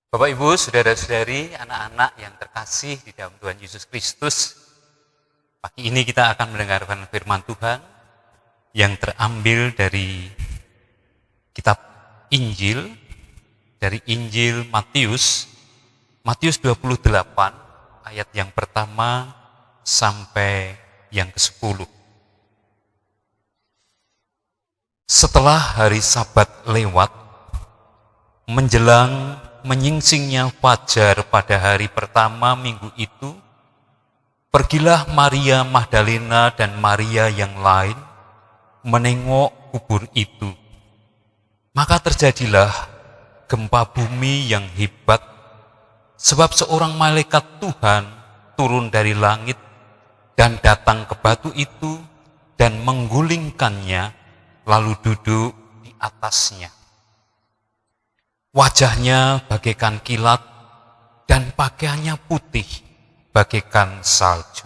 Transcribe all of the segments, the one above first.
Bapak Ibu, saudara-saudari, anak-anak yang terkasih di dalam Tuhan Yesus Kristus, pagi ini kita akan mendengarkan firman Tuhan yang terambil dari kitab Injil, dari Injil Matius 28 ayat yang pertama sampai yang ke-10. Setelah hari Sabat lewat, menjelang menyingsingnya fajar pada hari pertama minggu itu, pergilah Maria Magdalena dan Maria yang lain menengok kubur itu. Maka terjadilah gempa bumi yang hebat, sebab seorang malaikat Tuhan turun dari langit dan datang ke batu itu dan menggulingkannya, lalu duduk di atasnya. Wajahnya bagaikan kilat dan pakaiannya putih bagaikan salju.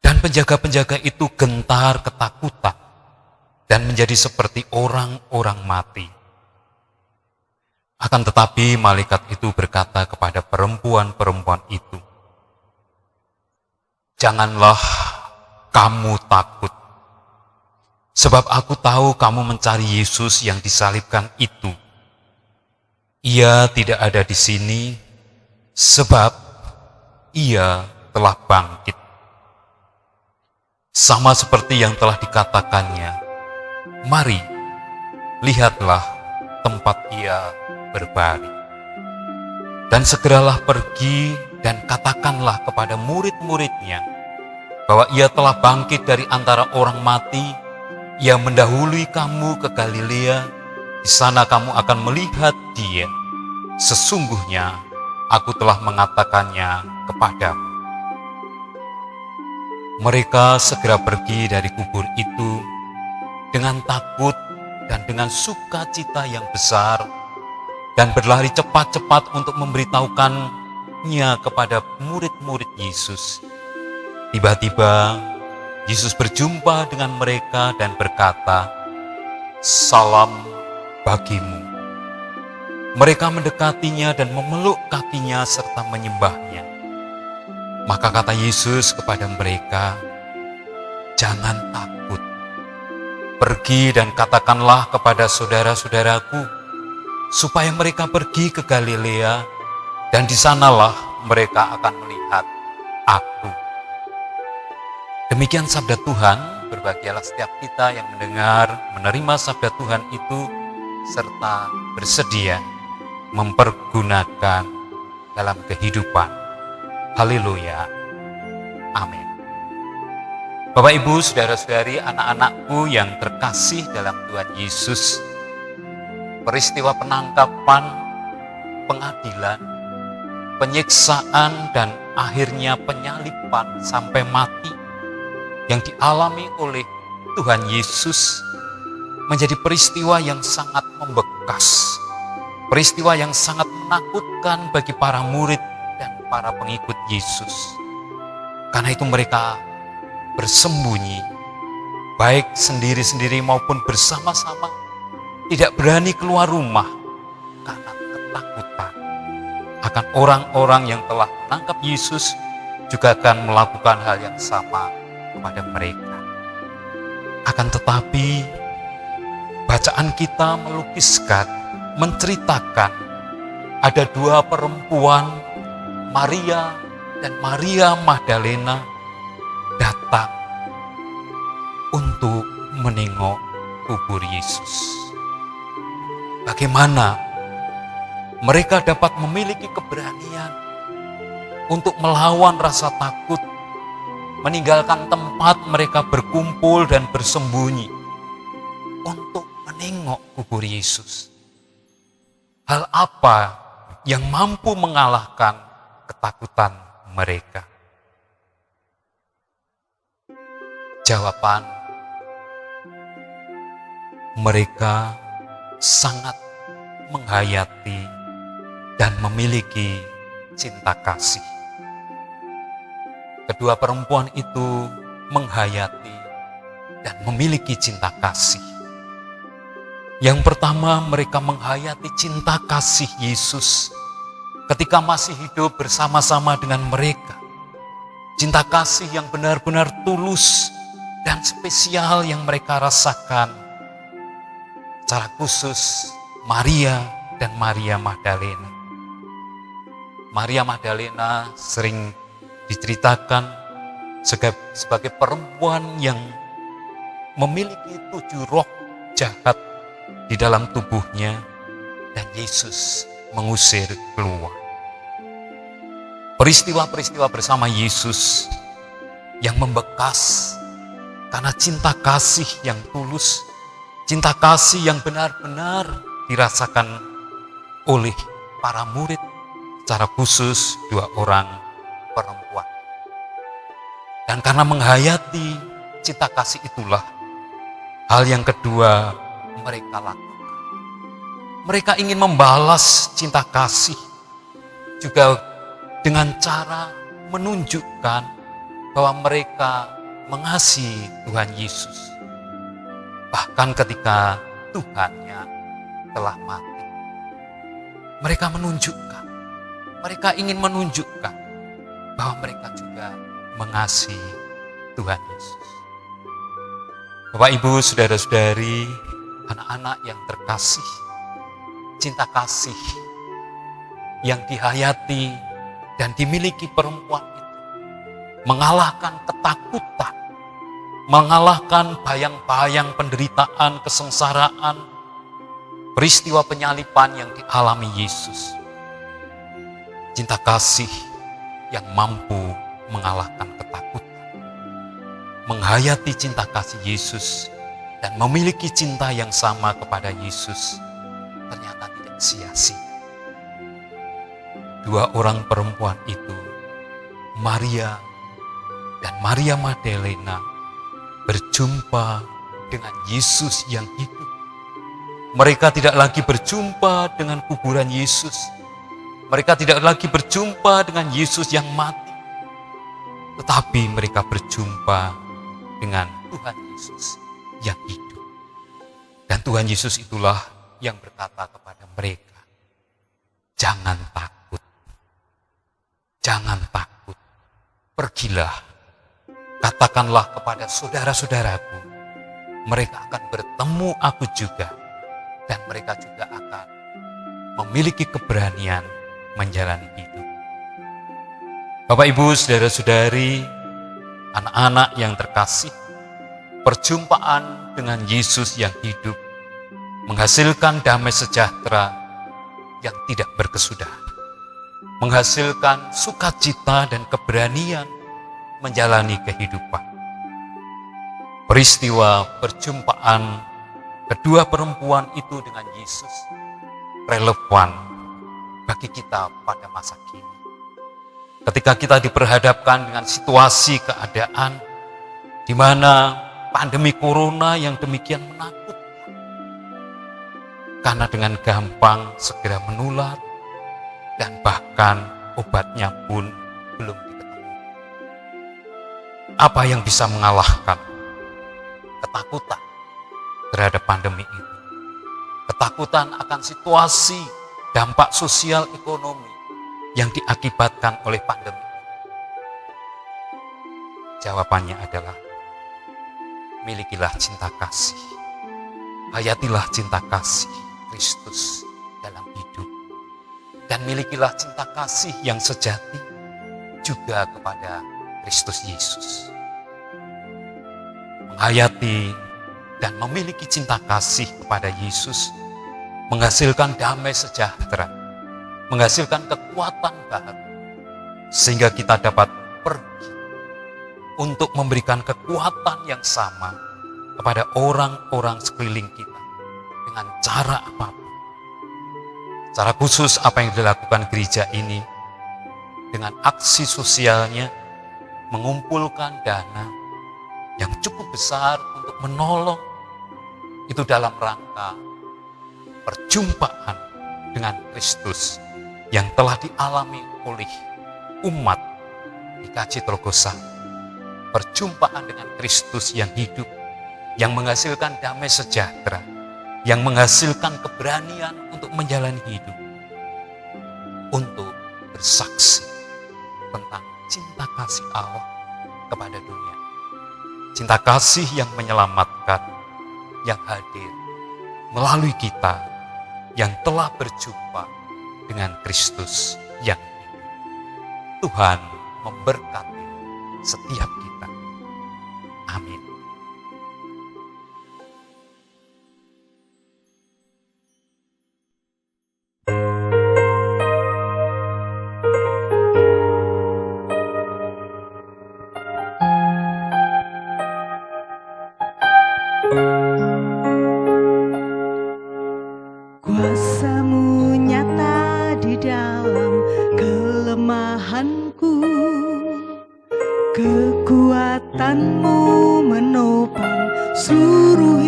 Dan penjaga-penjaga itu gentar ketakutan dan menjadi seperti orang-orang mati. Akan tetapi malaikat itu berkata kepada perempuan-perempuan itu, "Janganlah kamu takut. Sebab aku tahu kamu mencari Yesus yang disalibkan itu. Ia tidak ada di sini, sebab ia telah bangkit. Sama seperti yang telah dikatakannya, mari, lihatlah tempat ia berbaring. Dan segeralah pergi dan katakanlah kepada murid-muridnya, bahwa ia telah bangkit dari antara orang mati. Ia mendahului kamu ke Galilea, di sana kamu akan melihat dia. Sesungguhnya aku telah mengatakannya kepadamu." Mereka segera pergi dari kubur itu dengan takut dan dengan sukacita yang besar, dan berlari cepat-cepat untuk memberitahukannya kepada murid-murid Yesus. Tiba-tiba Yesus berjumpa dengan mereka dan berkata, "Salam bagimu." Mereka mendekatinya dan memeluk kakinya serta menyembahnya. Maka kata Yesus kepada mereka, "Jangan takut. Pergi dan katakanlah kepada saudara-saudaraku, supaya mereka pergi ke Galilea, dan di sanalah mereka akan melihat aku." Demikian sabda Tuhan. Berbahagialah setiap kita yang mendengar, menerima sabda Tuhan itu, serta bersedia mempergunakan dalam kehidupan. Haleluya. Amin. Bapak, Ibu, saudara-saudari, anak-anakku yang terkasih dalam Tuhan Yesus, peristiwa penangkapan, pengadilan, penyiksaan, dan akhirnya penyaliban sampai mati yang dialami oleh Tuhan Yesus menjadi peristiwa yang sangat membekas, peristiwa yang sangat menakutkan bagi para murid dan para pengikut Yesus. Karena itu mereka bersembunyi, baik sendiri-sendiri maupun bersama-sama, tidak berani keluar rumah karena ketakutan akan orang-orang yang telah menangkap Yesus juga akan melakukan hal yang sama kepada mereka. Akan tetapi bacaan kita melukiskan, menceritakan ada dua perempuan, Maria dan Maria Magdalena, datang untuk menengok kubur Yesus. Bagaimana mereka dapat memiliki keberanian untuk melawan rasa takut, meninggalkan tempat mereka berkumpul dan bersembunyi untuk menengok kubur Yesus? Hal apa yang mampu mengalahkan ketakutan mereka? Jawaban, mereka sangat menghayati dan memiliki cinta kasih. Kedua perempuan itu menghayati dan memiliki cinta kasih. Yang pertama, mereka menghayati cinta kasih Yesus ketika masih hidup bersama-sama dengan mereka. Cinta kasih yang benar-benar tulus dan spesial yang mereka rasakan. Secara khusus Maria dan Maria Magdalena. Maria Magdalena sering diceritakan sebagai perempuan yang memiliki 7 roh jahat di dalam tubuhnya, dan Yesus mengusir keluar. Peristiwa-peristiwa bersama Yesus yang membekas karena cinta kasih yang tulus, cinta kasih yang benar-benar dirasakan oleh para murid, secara khusus 2 orang perempuan. Dan karena menghayati cinta kasih itulah, hal yang kedua mereka lakukan. Mereka ingin membalas cinta kasih juga dengan cara menunjukkan bahwa mereka mengasihi Tuhan Yesus. Bahkan ketika Tuhannya telah mati. Mereka ingin menunjukkan bahwa mereka juga mengasihi Tuhan Yesus. Bapak, Ibu, saudara-saudari, anak-anak yang terkasih, cinta kasih yang dihayati dan dimiliki perempuan itu mengalahkan ketakutan, mengalahkan bayang-bayang penderitaan, kesengsaraan, peristiwa penyaliban yang dialami Yesus. Cinta kasih yang mampu mengalahkan ketakutan, menghayati cinta kasih Yesus dan memiliki cinta yang sama kepada Yesus ternyata tidak sia-sia. 2 orang perempuan itu, Maria dan Maria Magdalena, berjumpa dengan Yesus yang hidup. Mereka tidak lagi berjumpa dengan kuburan Yesus. Mereka tidak lagi berjumpa dengan Yesus yang mati. Tetapi mereka berjumpa dengan Tuhan Yesus yang hidup. Dan Tuhan Yesus itulah yang berkata kepada mereka, jangan takut, jangan takut, pergilah, katakanlah kepada saudara-saudaraku, mereka akan bertemu aku juga, dan mereka juga akan memiliki keberanian menjalani hidup. Bapak, Ibu, saudara-saudari, anak-anak yang terkasih, perjumpaan dengan Yesus yang hidup menghasilkan damai sejahtera yang tidak berkesudahan, menghasilkan sukacita dan keberanian menjalani kehidupan. Peristiwa perjumpaan kedua perempuan itu dengan Yesus relevan bagi kita pada masa kini. Ketika kita diperhadapkan dengan situasi keadaan di mana pandemi corona yang demikian menakutkan, karena dengan gampang segera menular dan bahkan obatnya pun belum diketahui. Apa yang bisa mengalahkan ketakutan terhadap pandemi ini? Ketakutan akan situasi, dampak sosial ekonomi yang diakibatkan oleh pandemi. Jawabannya adalah, milikilah cinta kasih. Hayatilah cinta kasih Kristus dalam hidup. Dan milikilah cinta kasih yang sejati juga kepada Kristus Yesus. Menghayati dan memiliki cinta kasih kepada Yesus menghasilkan damai sejahtera, menghasilkan kekuatan baru, sehingga kita dapat pergi untuk memberikan kekuatan yang sama kepada orang-orang sekeliling kita dengan cara apapun. Secara khusus apa yang dilakukan gereja ini dengan aksi sosialnya mengumpulkan dana yang cukup besar untuk menolong, itu dalam rangka perjumpaan dengan Kristus yang telah dialami oleh umat di GKJ Trogosan. Perjumpaan dengan Kristus yang hidup, yang menghasilkan damai sejahtera, yang menghasilkan keberanian untuk menjalani hidup, untuk bersaksi tentang cinta kasih Allah kepada dunia. Cinta kasih yang menyelamatkan, yang hadir melalui kita yang telah berjumpa dengan Kristus yang hidup. Tuhan memberkati setiap kita. Amin. Kuasa-Mu nyata di dalam kelemahanku, kekuatan-Mu menopang seluruh